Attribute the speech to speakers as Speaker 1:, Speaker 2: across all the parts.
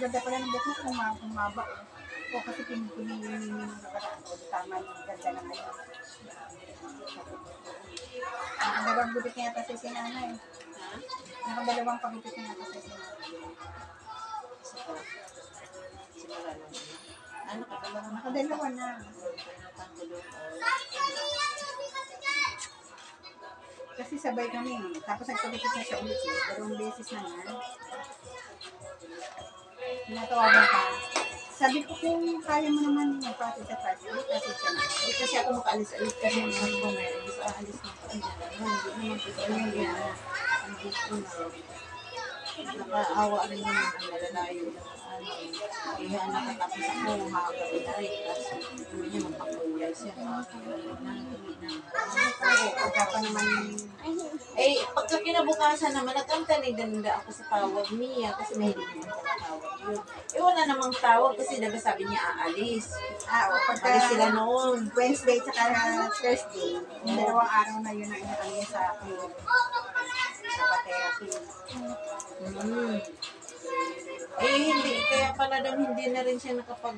Speaker 1: Ganda pala ng buhok mo kung umaba. O kasi pinipili yung nakaraan. O tama yung ganda na ngayon. Nakadalawang gupit na yata sa sinana eh.
Speaker 2: Ha?
Speaker 1: Nakadalawang pagupit na yata sa sinana.
Speaker 2: Isa pa. Simula lang. Ano ka pala?
Speaker 1: Nakadalawa na. Kasi sabay kami. Tapos nagpagupit na siya ulit. Dalawang beses na nga. Tinatawagan ka. Sabi ko kung kaya mo naman yung pati sa pati, kasi siya na. Eh, kasi ako makaalis-alis kasi yung mga ko may gusto aalis na ko. Hindi naman gusto yung yan. Ang gusto na. Nakaawa rin naman ang malalayo na kaya nakatapos ako makakapit na rin. Kasi hindi niya magpakulay siya. Pagka pa naman
Speaker 2: Eh, pagka kinabukasan naman, nagkantanay-danda ako sa tawag niya kasi mahilig naman sa tawag yun. Eh, wala namang tawag kasi diba sabi niya aalis.
Speaker 1: o pagka
Speaker 2: Alis sila noon.
Speaker 1: Wednesday tsaka Thursday, yung dalawang araw na yun ang inakal niya sa akin. Sa pa-therapy.
Speaker 2: Eh, hindi. Kaya pala daw hindi na rin siya nakapag,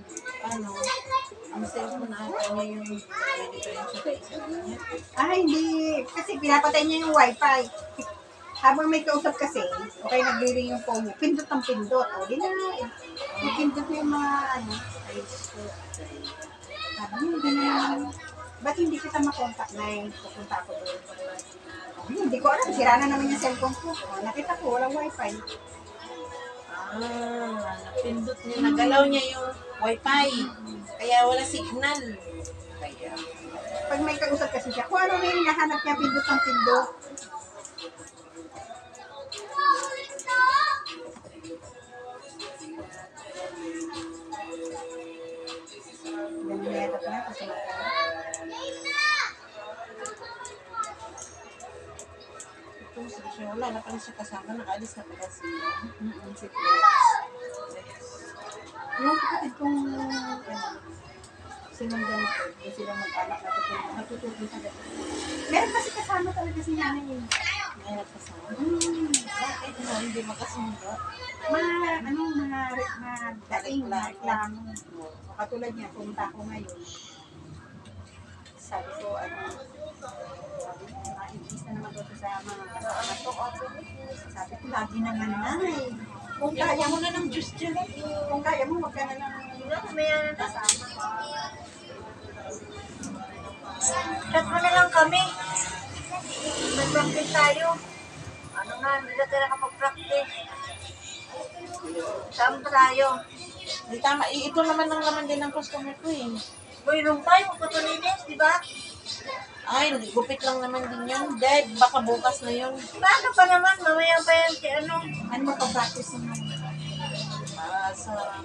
Speaker 2: ang cellphone ata niya yung pwede pa rin siya kaisa niya.
Speaker 1: Hindi. Kasi pinapatay niya yung wifi. Habang may kausap kasi, okay, nag-ring yung phone mo, pindot ang pindot. O, di na, pindot mo yung mga,
Speaker 2: Ay, so,
Speaker 1: sabi niya, hindi na, ba't hindi kita makontak na pupunta ako doon? Hindi ko alam, sira na naman yung cellphone ko. O, nakita ko, walang wifi.
Speaker 2: napindot niya. Nagalaw niya yung wifi. Kaya wala signal. Kaya,
Speaker 1: Pag may kausap kasi siya, kung ano na yung nahanap niya, pindot ang pindot. Ganun na yata na kasi
Speaker 2: ito, siya wala na pala siya kasama. Nakaalis na pala siya.
Speaker 1: si Flex. Yung kapatid kong sinundan ko, yung silang mag-anak natutulog sa gabi. Meron kasi kasama talaga si nanay yun.
Speaker 2: Mahirap kasama. Bakit mo hindi makasundo?
Speaker 1: Mga dating na reklamo. O katulad niya, pumunta ako ngayon. Sabi ko, sabi ko, nakikis na naman doon sa mga kasama ko. Sabi ko, lagi naman na eh. Kung kaya mo na ng juice dyan, kung kaya mo, wag ka na lang may kasama.
Speaker 3: Chat mo na lang kami. Mag-practice tayo. Ano nga, hindi na tayo nakapag-practice. Saan pa tayo?
Speaker 2: Hindi tama. Ito naman ang laman din ng customer ko eh.
Speaker 3: Mayroon tayo, magpatulinis, di ba?
Speaker 2: Ay, gupit lang naman din yun. Dad, baka bukas na yun.
Speaker 3: Paano pa naman? Mamaya pa yan si ano.
Speaker 1: Ano mo pa-practice mo?
Speaker 2: Para sa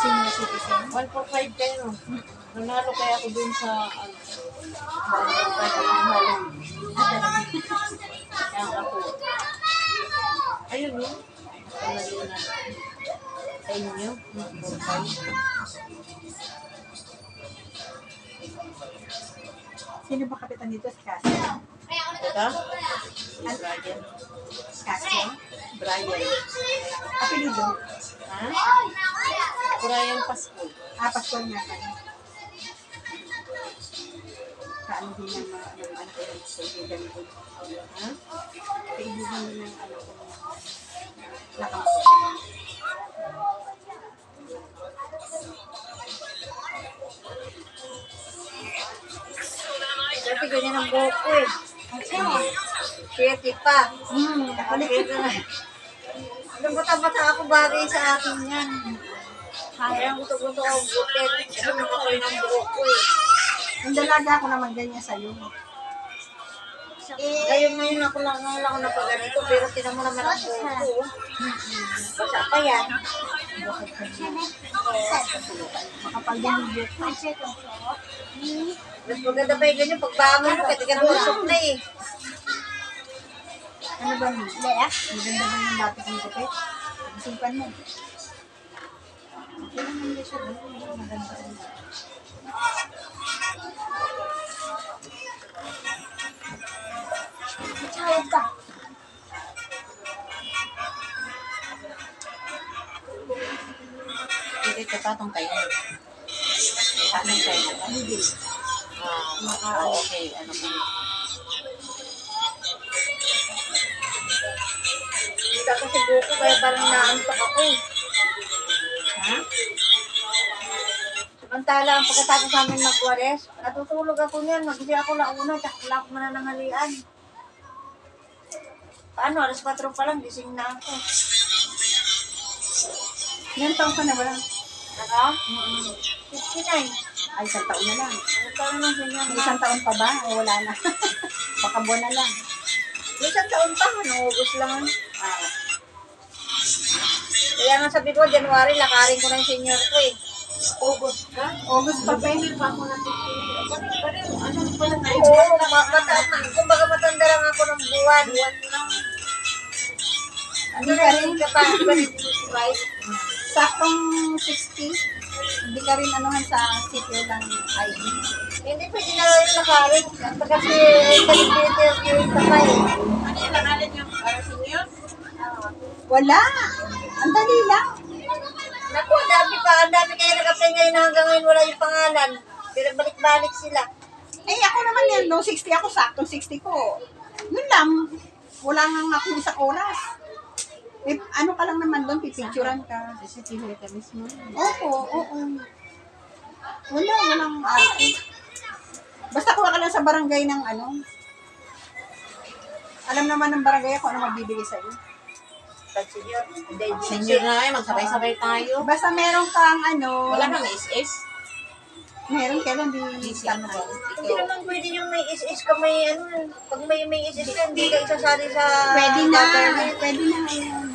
Speaker 1: Senior citizen?
Speaker 2: 145 kayo. Nanalo kaya ako dun sa Halloween. Kaya ako. Ayun yun. Nanalo na. Sa inyo. 145.
Speaker 1: Sino ba kapitan dito? Si Cassie?
Speaker 2: Ito? Brian.
Speaker 1: Cassie?
Speaker 2: Brian.
Speaker 1: Apelido?
Speaker 2: Ha? Brian Pasco.
Speaker 1: Pascual nga pa. Kaano din yung mga anak ko yung kaibigan ko.
Speaker 2: Ha?
Speaker 1: Kaibigan din ng anak ko. Lakang ko.
Speaker 3: Dati ganyan ang buhok ko eh. Siyete pa.
Speaker 1: Nakalit
Speaker 3: na. Nung bata-bata ako, bagay sa akin yan. Kaya gusto ako butet. Kasi nakakay ng buhok ko eh.
Speaker 1: Yung dalaga ako naman ganyan sa'yo.
Speaker 3: Ngayon ako lang napaganito, pero tinan mo naman ang buhok ko. Basta pa yan.
Speaker 1: Makapal din yung buhok.
Speaker 3: Mas maganda pa yung ganyan, pagbangon mo, kasi ka nusok na eh.
Speaker 1: Ano ba yun? Maganda ba yung dati kong gupit? Simpan mo. Okay lang hindi siya doon. Maganda rin.
Speaker 3: Tsawag ka.
Speaker 2: Katong tayo. Anong tayo na?
Speaker 1: Hindi.
Speaker 2: Okay. Ano po?
Speaker 3: Hindi ako si buko, kaya parang naantok ako eh.
Speaker 2: Ha?
Speaker 3: Samantala, ang pagkatapos namin magwares, natutulog ako niyan. Magising ako launa, tsaka wala ako mananangalian. Paano, alas 4 pa lang, gising na ako.
Speaker 1: Ilan taon ka na wala?
Speaker 3: Ano? 59.
Speaker 1: Ay, isang taon na lang.
Speaker 3: Ano taon na siya
Speaker 1: May isang taon pa ba? O wala na? Baka buwan na lang.
Speaker 3: Isang taon pa, August lang.
Speaker 1: Ah,
Speaker 3: Kaya nga sabi ko, January, lakarin ko na yung senior ko eh.
Speaker 2: August ka?
Speaker 1: August pa ba?
Speaker 2: November pa ako natutulog. Ano pala tayo?
Speaker 3: Oo, kumbaga matanda lang ako ng buwan.
Speaker 2: Buwan lang.
Speaker 3: Ano na rin ka pa? Right?
Speaker 1: Saktong 60. Hindi ka rin anuhan sa sitio ng ID.
Speaker 3: Hindi pwede na lang yung lakarin. Kasi interview ka pa eh.
Speaker 2: Ano yung langalan yung senior?
Speaker 1: Wala. Ang dali lang.
Speaker 3: Naku, ang dami kayo nag-apply ngayon na hanggang ngayon wala yung pangalan. Pero balik-balik sila.
Speaker 1: Eh, ako naman yan. No, 60 ako. Saktong 60 ko. Yun lang. Wala nga akong isang oras. Eh, ano ka lang naman doon, pipicturan ka.
Speaker 2: CCTV ka mismo.
Speaker 1: Oo. Walang arte. Basta kuha ka lang sa barangay ng ano. Alam naman ng barangay kung ano magbibigay sa'yo.
Speaker 3: Senior.
Speaker 2: Senior na eh, magsabay-sabay tayo.
Speaker 1: Basta meron kang ano.
Speaker 2: Wala kang SS?
Speaker 1: Meron kailan di
Speaker 2: DC ano ba?
Speaker 3: Hindi naman pwede yung may SS ka may ano. Pag may SS ka, hindi ka isasali sa
Speaker 1: Pwede na.
Speaker 3: government.
Speaker 1: Pwede na ngayon.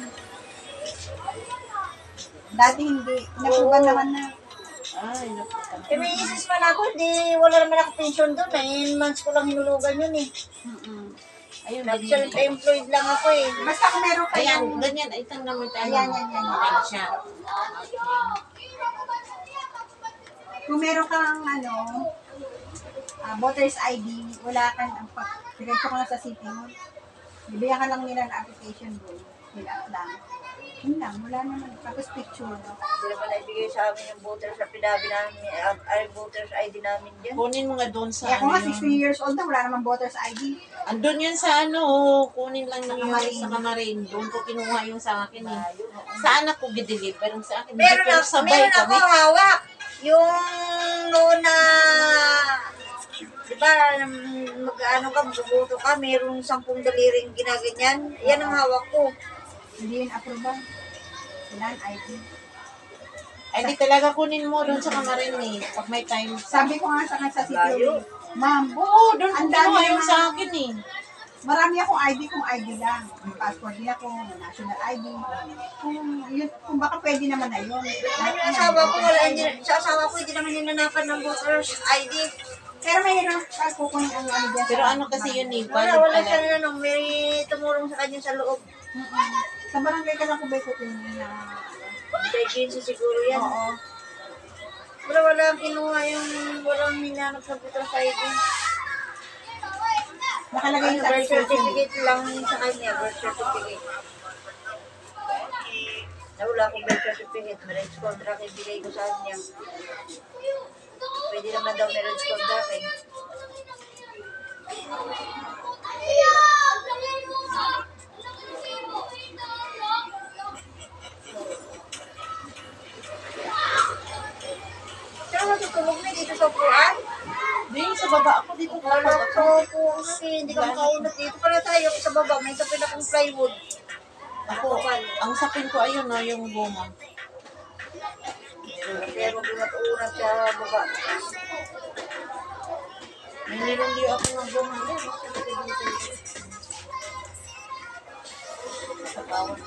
Speaker 1: Dati hindi. Nakuban naman na.
Speaker 2: Ay, napunta.
Speaker 3: Eh may SS man ako, hindi, wala naman ako pension doon. 9 months ko lang hinulugan yun eh.
Speaker 1: Mm-mm.
Speaker 2: Ayun,
Speaker 3: Self-employed lang ako eh.
Speaker 1: Basta kung meron
Speaker 2: Ayan,
Speaker 1: kayong
Speaker 2: ganyan. Ay, itang naman tayo.
Speaker 1: Ayan.
Speaker 2: Ayan siya.
Speaker 1: kung meron kang ano, voter's ID, wala kang diretso ka na sa city mo. Bibigyan ka lang nila ng application doon. Fill out lang. Yun lang, wala naman. Tapos picture.
Speaker 3: Hindi naman naibigay sa amin yung voters sa pinabi namin, voters ID namin dyan.
Speaker 2: Kunin mo nga doon sa
Speaker 1: Kaya kung nga
Speaker 2: ano
Speaker 1: 16 years old na, wala naman voter's ID.
Speaker 2: Andun yan sa ano, kunin lang yung sa kamarin. Doon ko kinuha yung sa akin eh. Sa anak ko gidilip, pero sa akin, hindi pero sabay
Speaker 3: meron ako
Speaker 2: kami.
Speaker 3: hawak. Yung noon na, di ba, mag-ano ka, bubuto ka, merong 10 daliring ginaganyan. Yan ang hawak ko.
Speaker 1: Hindi yun approval. Kailangan ID.
Speaker 2: Ay, di talaga kunin mo doon sa kamarin eh. Pag may time.
Speaker 1: Sabi ko nga sa city,
Speaker 3: Layo.
Speaker 1: ma'am,
Speaker 2: Oo, doon ko
Speaker 1: ang dami
Speaker 2: kinuha yung
Speaker 1: naman.
Speaker 2: sa akin eh.
Speaker 1: Marami akong ID kung ID lang. May passport din ako, may national ID. Kung baka pwede naman na yun.
Speaker 3: Yung asawa ko, sa asawa ko, hindi naman yung nanapan ng voters ID.
Speaker 1: Pero may hirap kukunin ang ano dyan.
Speaker 2: Pero ano kasi yun eh,
Speaker 3: Wala
Speaker 2: valid
Speaker 3: siya
Speaker 2: pala.
Speaker 3: na may tumulong sa kanya sa loob.
Speaker 1: Sa barangay ka lang kung ba kukunin na.
Speaker 3: Sa agency siguro yan.
Speaker 1: Oo.
Speaker 3: Wala kinuha yung walang hinanap sa voters ID.
Speaker 1: Nakalagay
Speaker 3: Ano,
Speaker 1: sa
Speaker 3: birth
Speaker 1: application.
Speaker 3: certificate lang sa kanya, birth certificate. Nawala akong birth certificate, marriage contract ibigay ko sa kanya. Pwede naman daw marriage contract eh. Saan matutulog na dito sa upuan?
Speaker 2: Di, sa baba ako dito.
Speaker 3: Wala ko po kasi hindi ka makaunat dito. Para tayo sa baba, may tapin akong plywood.
Speaker 2: Ako, ang sapin ko ayun no, yung goma.
Speaker 3: Pero hindi matuunat sa baba.
Speaker 2: May nilundiyo ako ng goma. Sa bawal.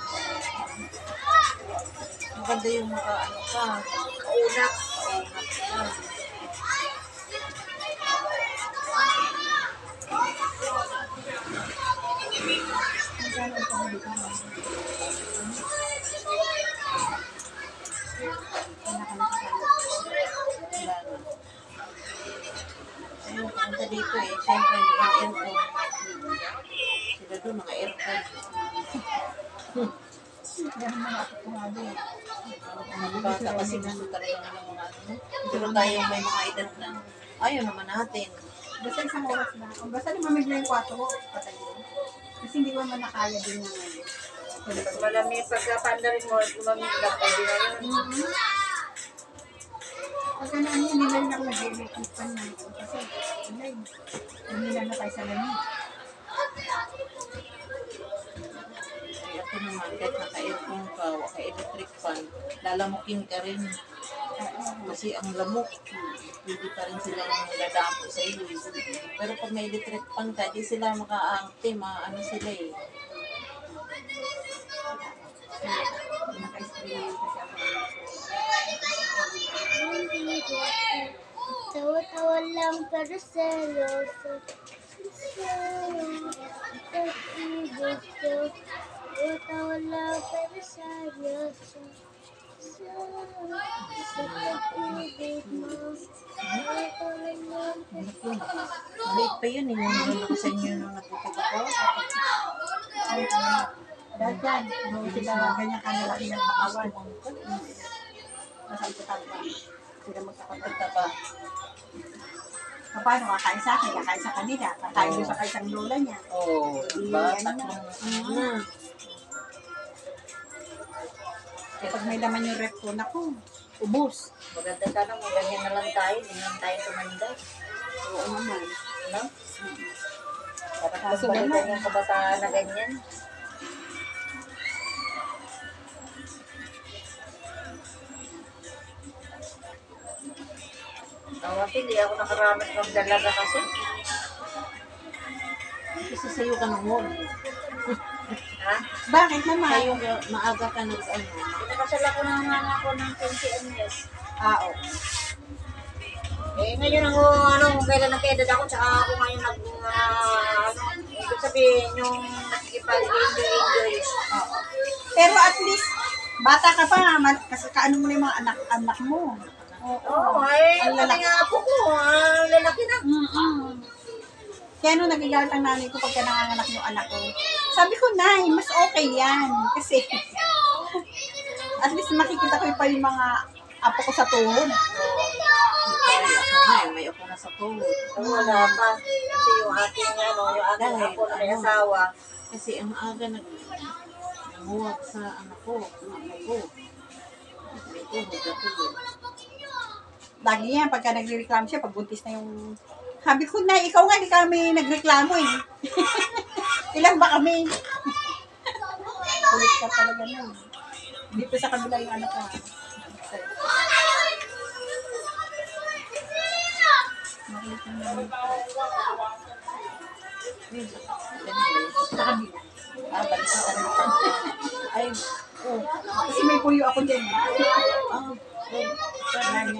Speaker 2: Maganda yung maka-ano ka.
Speaker 3: Kaunat.
Speaker 2: Ayun, pumunta dito eh. Siyempre, mga aircon. Sila doon, mga aircon.
Speaker 1: Yan mga ako sabi.
Speaker 2: Mga bata kasi gusto talaga ng mga ano. Pero tayong may mga edad na, ayaw naman natin.
Speaker 1: Basta isang oras na. Kung basta lumamig na yung kwarto ko, patay yun. Kasi hindi ko naman nakaya din ng ano.
Speaker 3: Pag malamig, pagkapanda rin mo, lumamig lang, pwede na yun.
Speaker 1: Pagka na ano, nilay na ako nag-electric pan na ito. Kasi, nilay, nilay na tayo sa lamig.
Speaker 2: Ay, ako naman, kahit naka-aircon ka, naka-electric fan, lalamukin ka rin. Kasi ang lamok, hindi pa rin silang dadapo sa iyo. Pero pag may electric fan ka, di sila makaangte, ano sila eh.
Speaker 1: Naka-stream kasi ako.
Speaker 4: Tawa-tawa lang pero seryoso. Tawa-tawa lang pero seryoso. Sa pag-ibig mo. Tawa-tawa lang pero
Speaker 2: Maliit pa yun eh, yung nalala ko sa inyo nung nagpupit ako.
Speaker 1: Dahil yan, nung sila ganyan kanilaki ng bakawan. Nasaan ko tagpa. Sila magkakapagta ba? Paano kakain sa akin, kakain sa kanila, kakain doon sa kaisang lola niya.
Speaker 2: Oo, diba? Tatlong na.
Speaker 1: Kaya pag may laman yung rep ko, naku, ubos.
Speaker 3: Maganda sana mo, ganyan na lang tayo, hindi na lang tayo tumanda.
Speaker 1: Oo naman.
Speaker 3: No? Dapat
Speaker 1: Kaso
Speaker 3: magbalikan
Speaker 1: naman.
Speaker 3: yung kabataan na ganyan. Ako hindi ako nakaranas magdalaga kasi.
Speaker 2: Kasi sa'yo ka nung huwag.
Speaker 3: Ha?
Speaker 1: Bakit naman?
Speaker 2: Sa'yo maaga ka nag ano.
Speaker 3: Pinakasal ako ng mga ako ng 20 years.
Speaker 1: Oo.
Speaker 3: Eh, ngayon ako, kung kailan nagka-edad ako, tsaka ako ngayon ibig sabihin, yung nakikipag-enjoy.
Speaker 1: Oo. Pero at least, bata ka pa, kasi kaano mo na yung mga anak mo.
Speaker 3: Oo, ay,
Speaker 1: Ang
Speaker 3: pati
Speaker 1: lalaki.
Speaker 3: nga po ko, lalaki na.
Speaker 1: Kaya nung nagigalit ang nanay ko pagka nanganganak yung anak ko, sabi ko, Nay, mas okay yan. Kasi, at least makikita ko pa yung mga apo ko sa tuhod.
Speaker 2: Ay, ako nga eh, may ako na sa tuhod.
Speaker 3: Wala pa. Kasi yung aking apo na may asawa.
Speaker 2: Kasi ang aga nanguwag sa anak ko, may tuhod na tuhod.
Speaker 1: Lagi yan, pagka nagre-reklamo siya, pag buntis na yung... Sabi ko, Nay, ikaw nga, hindi kami nagreklamo eh. Ilan ba kami? Kulit ka talaga na. Dito sa kabila yung anak ko. Makulit yung nanay ko. Sa kabila.
Speaker 2: Balik sa rin. Ay, oh,
Speaker 1: Kasi may puyo ako dyan.
Speaker 2: Ganyan.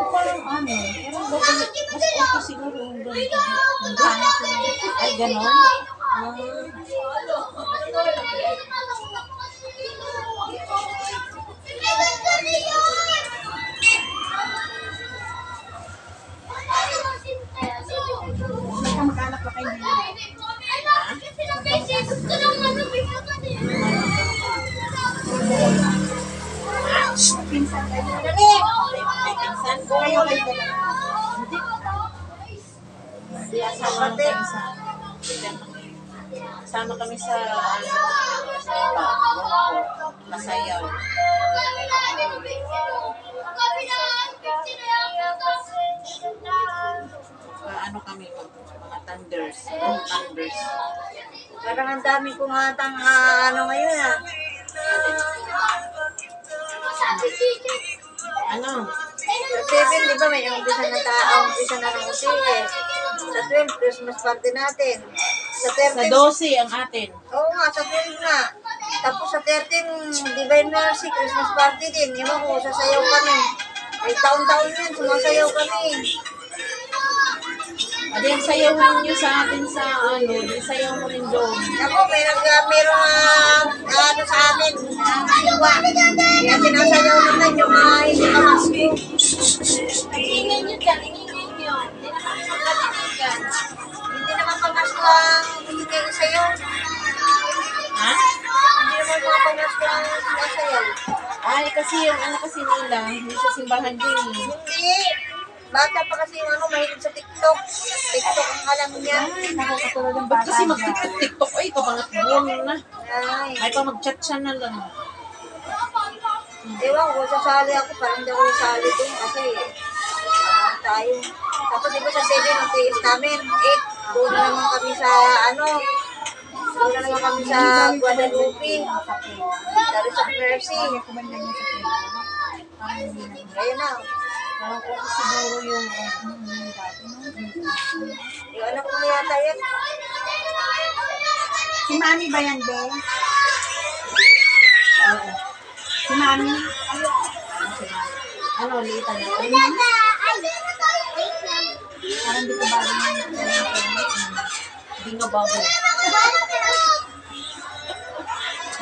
Speaker 2: Parang ano, mas okay siguro yung ganito. Ay, ganon?
Speaker 1: Magkamag-anak pa kayo nila. Pinsan kayo.
Speaker 2: May pinsan ko.
Speaker 1: Kayo kayo dalawa.
Speaker 2: Di asawa ng pinsan. Sama kami sa masayaw. Ano kami, mga thunders. Thunders.
Speaker 3: Parang ang dami kong atang ngayon
Speaker 2: Ano?
Speaker 3: Sa 7, di ba may umpisa na umpisa na ng musik eh. Sa 12, Christmas party natin. Sa
Speaker 2: Sa
Speaker 3: 13,
Speaker 2: 12 ang atin.
Speaker 3: oo nga, sa 12 nga. Tapos sa 13, Divine Mercy, Christmas party din. Ewan ko, sasayaw kami. Ay, taon-taon yan, sumasayaw kami.
Speaker 2: Adi Then sayawin nyo sa atin sa ano, di sayaw mo rin doon.
Speaker 3: Ako, meron ano sa amin, nangangaliwa. Kaya sinasayaw naman yung mga hindi kamasko.
Speaker 2: Ingay nyo dyan, ingay nyo. Hindi naman magkatinigan.
Speaker 3: Hindi naman kamasko ang binigay sa'yo.
Speaker 2: Ha?
Speaker 3: Hindi naman mga kamasko ang sinasayaw.
Speaker 2: Ay, kasi yung ano kasi nila, hindi sa simbahan din eh.
Speaker 3: Hindi. Bata pa kasi yung ano, mahilig sa TikTok. TikTok ang alam niya.
Speaker 1: Nakakatulad ng
Speaker 2: Ba't
Speaker 1: bata
Speaker 2: kasi
Speaker 1: niya.
Speaker 2: mag-tiktok? Ay, kabangat buwan na.
Speaker 3: Ay.
Speaker 2: Ay, pa mag-chat siya na lang.
Speaker 3: Ewan ko, sasali ako. Parang hindi ako sasali doon kasi tayo. Tapos di ba sa 7 ang tiis namin? 8. Doon na naman kami sa ano. Doon na naman kami sa Guadalupe. Dari sa Mercy.
Speaker 1: Kumanda niya sa pila. Parang hindi na.
Speaker 3: Kaya na.
Speaker 2: Parang ko siguro yung...
Speaker 3: Yung anak ko yata yan.
Speaker 1: Si Mami ba yan, Be?
Speaker 2: Oo.
Speaker 1: Si Mami?
Speaker 2: Ano, liitan na.
Speaker 1: Parang di ko ba rin.
Speaker 2: Hindi nga bago.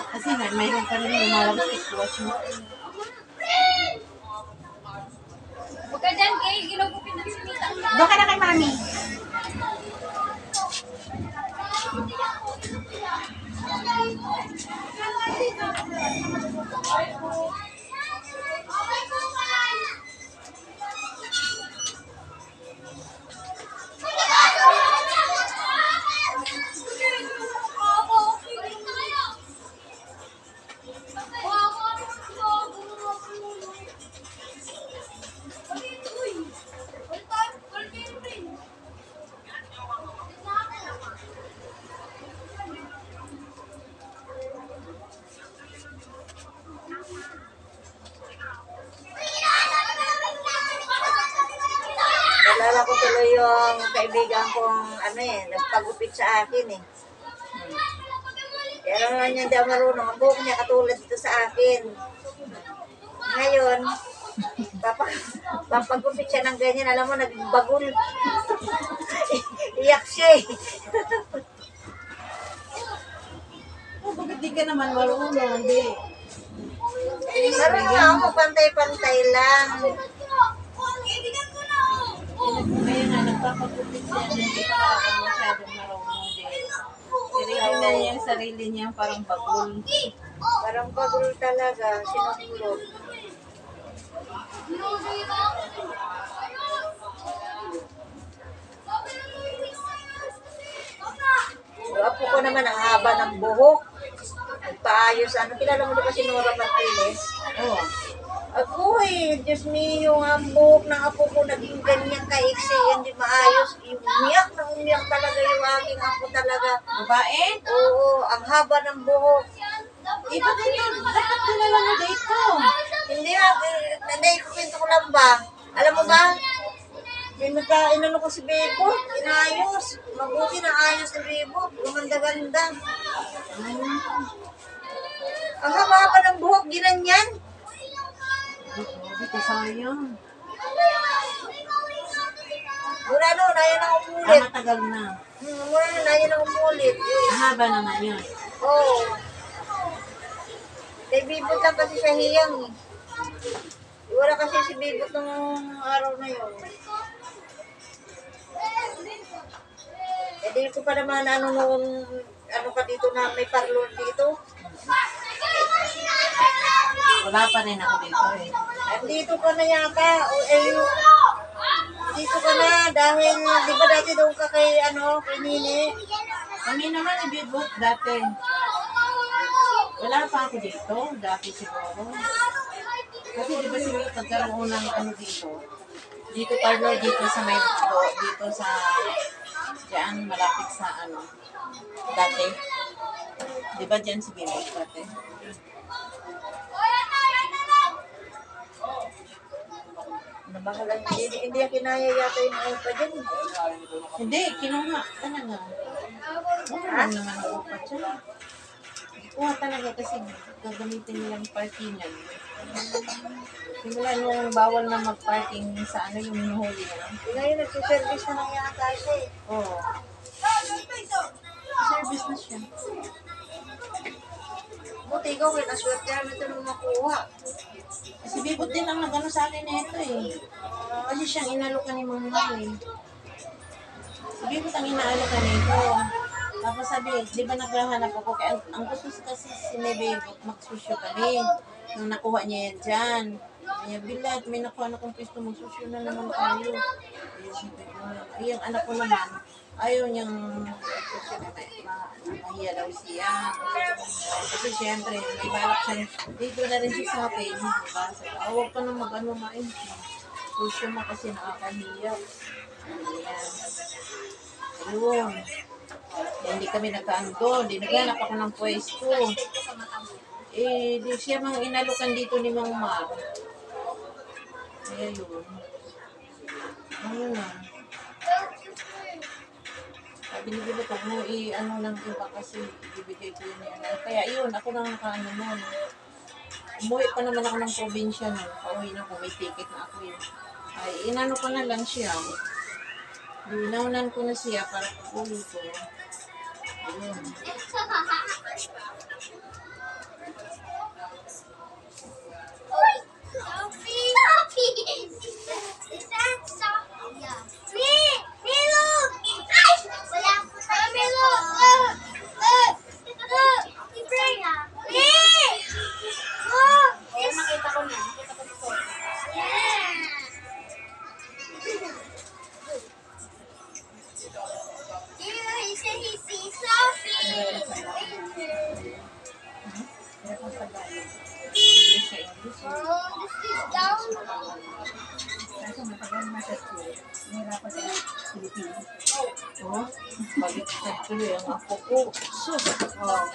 Speaker 2: Kasi mayroon pa rin yung lumalabas TikTok mo.
Speaker 4: Huwag ka dyan, kay ginugupin ng simita.
Speaker 1: Doon ka na kay Mami.
Speaker 3: Nalala ko tuloy yung kaibigan kong ano nagpagupit sa akin eh. Kaya naman niya hindi ako marunong. Ang buhok niya katulad dito sa akin. Ngayon, papagupit siya ng ganyan. Alam mo, nagbagol. Iyak siya eh.
Speaker 2: Oh, bakit di ka naman marunong? Hindi.
Speaker 3: Marunong ako, pantay-pantay lang.
Speaker 2: Kaya nga, nagpapagupit siya. Hindi pa ako masyadong marunong din. Sarili na niya yung sarili niya parang bagol.
Speaker 3: Parang bagol talaga. Sinulog. Yung apo ko naman ang haba ng buhok. Nagpaayos. Ano, kilala mo di ba si Nora Martinez?
Speaker 2: Oo.
Speaker 3: Ako eh, Diyos me, yung buhok ng apo ko naging ganyan kaiksi, hindi maayos. Umiyak na umiyak talaga yung aking apo talaga.
Speaker 2: Babae?
Speaker 3: Oo, ang haba ng buhok.
Speaker 2: Iba din yun. Dapat kilala mo dito.
Speaker 3: Hindi kwento ko lang ba? Alam mo ba? Inano ko si Bebo, inayos. Mabuti na ayos ni Bebo, gumanda-ganda. Ang haba-haba ng buhok, ginanyan.
Speaker 2: Dito sayang.
Speaker 3: Mura no, naya na
Speaker 2: Ah,
Speaker 3: umulit.
Speaker 2: matagal na.
Speaker 3: Mura no, naya na umulit.
Speaker 2: Mahaba naman yun.
Speaker 3: Oo. Kay Bibot lang kasi siya hiyang eh. Wala kasi si Bibot nung araw na yun. Eh di ko pa naman ano ka dito na may parlor dito.
Speaker 2: Wala pa rin ako dito eh.
Speaker 3: Dito ka na yata. Dito ka na dahil di ba dati doon ka kay kay Nini?
Speaker 2: Kami naman ibibot dati. Wala pa ako dito. Dati siguro. Kasi di ba siguro pagkaroon ng ano dito. Dito parlor dito sa may dito sa diyan malapit sa ano. Dati. Di ba diyan si Bibot dati?
Speaker 3: Nabahala hindi niya kinaya yata yung pa dyan.
Speaker 2: Hindi, kinuha talaga. Oo naman ako pa siya. Kuha talaga kasi gagamitin nilang parkingan. Simula nung bawal na mag-parking sa ano yung hinuhuli na.
Speaker 3: Ngayon, nagsiservice na lang yata siya eh.
Speaker 2: Oo.
Speaker 1: Service na siya.
Speaker 3: Buti ikaw, kaya naswertehan ito nung makuha.
Speaker 2: Si Bibot din ang nag-ano sa akin na ito eh. Kasi siyang inalukan ni Mang Mar eh. Si Bibot ang inaalokan nito. Tapos sabi, di ba naghahanap ako? Kaya ang gusto kasi si Bibot, magsusyo kami. Nung nakuha niya yan dyan. Kaya bilat, may nakuha na kong pisto, magsusyo na naman tayo. Ay, yung anak ko naman, ayaw niyang magsusyo na mahiya daw siya. Kasi siyempre, may balak siya. Dito na rin siya sa akin. Diba? Sabi, huwag ka na mag-ano main. Susyo mo kasi nakakahiya. Ayan. Ayun. Hindi kami nagkaan doon. Hindi naghanap ako ng pwesto. Eh, di siya mang inalukan dito ni Mang Mar. Kaya yun. Ano na. Sabi ni Bilo, pag mo i-ano ng iba kasi ibibigay ko yun yan. Kaya yun, ako lang nakaano nun. Umuwi pa naman ako ng probinsya nun. Pauwi na ako, may ticket na ako yun. Ay, inano ko na lang siya. Dinaunan ko na siya para uwi ko. Ayun. English sa English.
Speaker 1: Kaso matagal na sa school. Nahirapan sa Pilipinas.
Speaker 2: Oh, baliktad tuloy ang apo ko. Sus! Oh.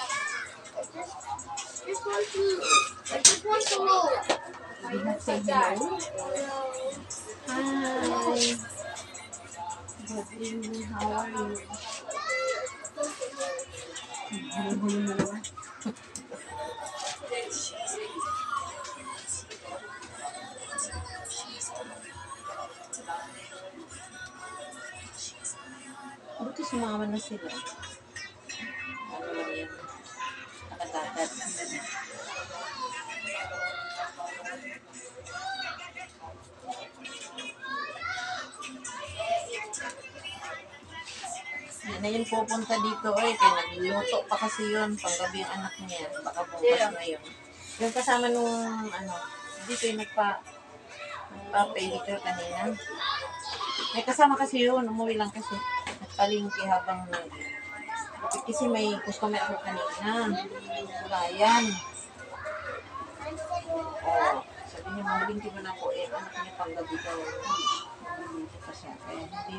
Speaker 1: Did not say hello.
Speaker 2: Hi! Good evening, how are you?
Speaker 1: Gulo-gulo na naman.
Speaker 2: Buti sumama na sila. Ano lang yan? Nakatatat. Yan na yun pupunta dito eh. Kaya nagluto pa kasi yun. Panggabi ang anak niya. Baka bukas na yun. Yung kasama nung ano, dito yung nagpa-pedicure kanina. May kasama kasi yun. Umuwi lang kasi. Nagpalingki habang kasi may customer ako kanina. Ryan. Oh, sabi niya, mamalingki mo na ako eh. Anak niya panggabi daw. Mamalingki pa siya. Kaya hindi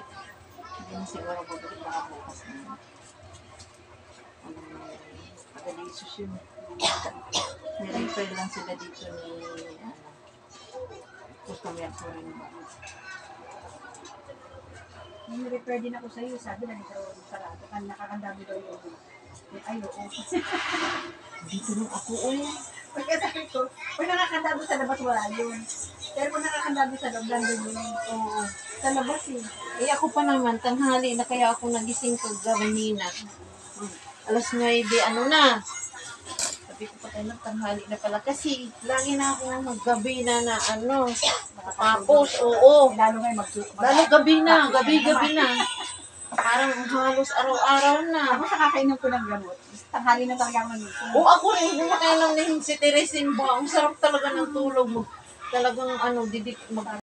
Speaker 2: na siguro babalik baka bukas na. Pagalisus yun. Nirefer lang sila dito ni customer ko rin.
Speaker 1: Ni-refer din ako sa'yo. Sabi na nito parado. Nakakandami daw yung ay, oo.
Speaker 2: Dito nung ako eh.
Speaker 1: Pagkasabi ko, kung nakakandami sa labas, wala yun. Pero kung nakakandami sa loob, nandun yun. Oo. Sa labas eh.
Speaker 2: Eh ako pa naman, tanghali na kaya ako nagising kagawanina. Alas 9, ano na. Sabi ko pa tayo tanghali na pala. Kasi lagi na ako maggabi na ano. Tapos, oo.
Speaker 1: Lalo ngayon
Speaker 2: Lalo gabi na, gabi-gabi na. Parang halos araw-araw na.
Speaker 1: Ako sa kakainom ko ng gamot. Tanghali na talaga ako nito.
Speaker 2: Oo, ako rin. Kumakain ng si Teresin ba? Ang sarap talaga ng tulog mo. Talagang ano,